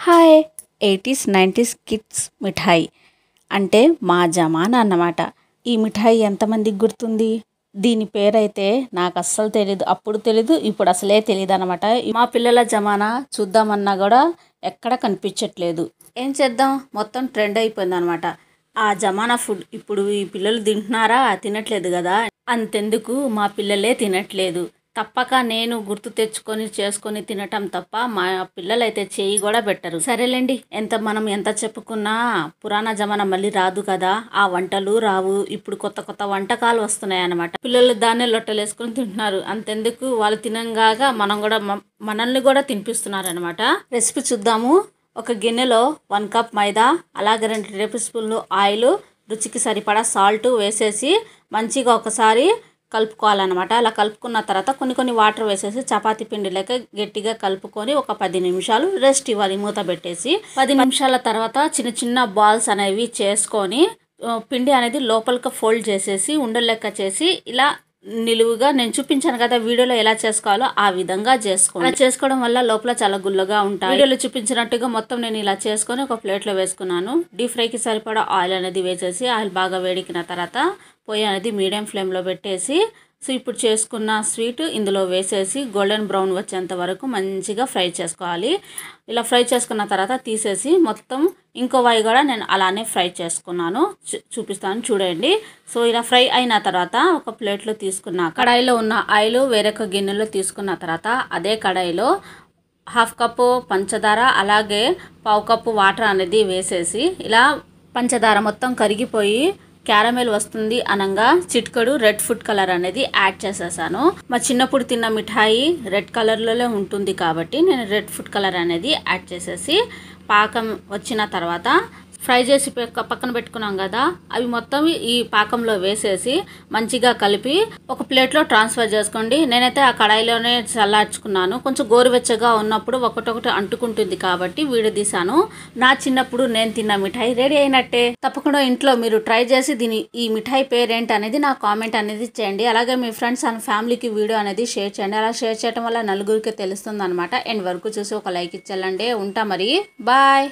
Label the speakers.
Speaker 1: Hi 80s 90s kids మిఠాయి అంటే మా జమానా అన్నమాట. ఈ మిఠాయి ఎంతమందికి గుర్తుంది? దీని పేరైతే నాకు అస్సలు తెలీదు. అప్పుడు తెలీదు, ఇప్పుడు అసలే తెలీదు అనమాట. మా పిల్లల జమానా చూద్దామన్నా కూడా ఎక్కడ కనిపించట్లేదు. ఏం చేద్దాం, మొత్తం ట్రెండ్ అయిపోయింది అనమాట. ఆ జమానా ఫుడ్ ఇప్పుడు ఈ పిల్లలు తింటున్నారా? తినట్లేదు కదా. అంతెందుకు, మా పిల్లలే తినట్లేదు. తప్పక నేను గుర్తు తెచ్చుకొని చేసుకొని తినటం తప్ప మా పిల్లలైతే చేయి కూడా పెట్టరు. సరేలేండి, మనం ఎంత చెప్పుకున్నా పురాణ జమానా మళ్ళీ రాదు కదా. ఆ వంటలు రావు. ఇప్పుడు కొత్త కొత్త వంటకాలు వస్తున్నాయి అన్నమాట. పిల్లలు దాన్నే లొట్టలు వేసుకొని తింటున్నారు. అంతెందుకు, వాళ్ళు తినంగాగా మనల్ని కూడా తినిపిస్తున్నారు అనమాట. రెసిపీ చూద్దాము. ఒక గిన్నెలో 1 కప్ మైదా, అలాగే 2 టేబుల్ స్పూన్లు ఆయిల్, రుచికి సరిపడా సాల్ట్ వేసేసి మంచిగా ఒకసారి కలుపుకోవాలన్నమాట. అలా కలుపుకున్న తర్వాత కొన్ని వాటర్ వేసేసి చపాతీ పిండి లెక్క గట్టిగా కలుపుకొని ఒక 10 నిమిషాలు రెస్ట్ ఇవ్వాలి మూత పెట్టేసి. 10 నిమిషాల తర్వాత చిన్న చిన్న బాల్స్ అనేవి చేసుకొని పిండి అనేది లోపలికి ఫోల్డ్ చేసేసి ఉండలు లెక్క చేసి ఇలా నిలువుగా నేను చూపించాను కదా వీడియోలో ఎలా చేసుకోవాలో ఆ విధంగా చేసుకోవాలి. అలా చేసుకోవడం వల్ల లోపల చాలా గుల్లగా ఉంటాయి. వీడియోలో చూపించినట్టుగా మొత్తం నేను ఇలా చేసుకొని ఒక ప్లేట్లో వేసుకున్నాను. డీప్ ఫ్రైకి సరిపడా ఆయిల్ అనేది వేసేసి ఆయిల్ బాగా వేడికిన తర్వాత పొయ్యి అనేది మీడియం ఫ్లేమ్లో పెట్టేసి ఇప్పుడు చేసుకున్న స్వీట్ ఇందులో వేసేసి గోల్డెన్ బ్రౌన్ వచ్చేంత వరకు మంచిగా ఫ్రై చేసుకోవాలి. ఇలా ఫ్రై చేసుకున్న తర్వాత తీసేసి మొత్తం ఇంకో వాయి కూడా నేను అలానే ఫ్రై చేసుకున్నాను. చూపిస్తాను చూడండి. ఇలా ఫ్రై అయిన తర్వాత ఒక ప్లేట్లో తీసుకున్న కడాయిలో ఉన్న ఆయిల్ వేరొక గిన్నెలో తీసుకున్న తర్వాత అదే కడాయిలో 1/2 కప్పు పంచదార అలాగే 1/4 కప్పు వాటర్ అనేది వేసేసి ఇలా పంచదార మొత్తం కరిగిపోయి క్యారమెల్ వస్తుంది అనంగా చిటికెడు రెడ్ ఫుడ్ కలర్ అనేది యాడ్ చేసేసాను. మా చిన్నప్పుడు తిన్న మిఠాయి రెడ్ కలర్లోనే ఉంటుంది కాబట్టి నేను రెడ్ ఫుడ్ కలర్ అనేది యాడ్ చేసేసి పాకం వచ్చిన తర్వాత ఫ్రై చేసి పక్కన పెట్టుకున్నాం కదా అవి మొత్తం ఈ పాకంలో వేసేసి మంచిగా కలిపి ఒక ప్లేట్లో ట్రాన్స్ఫర్ చేసుకోండి. నేనైతే ఆ కడాయిలోనే చల్లార్చుకున్నాను. కొంచెం గోరువెచ్చగా ఉన్నప్పుడు ఒకటొకటి అంటుకుంటుంది కాబట్టి విడదీశాను. నా చిన్నప్పుడు నేను తిన్న మిఠాయి రెడీ అయినట్టే. తప్పకుండా ఇంట్లో మీరు ట్రై చేసి ఈ మిఠాయి పేరేంటి అనేది నా కామెంట్ అనేది చేయండి. అలాగే మీ ఫ్రెండ్స్ అండ్ ఫ్యామిలీకి వీడియో అనేది షేర్ చేయండి. అలా షేర్ చేయడం వల్ల నలుగురికి తెలుస్తుంది అనమాట. ఎండ్ వరకు చూసి ఒక లైక్ ఇచ్చేయాలండి. ఉంటా మరి, బాయ్.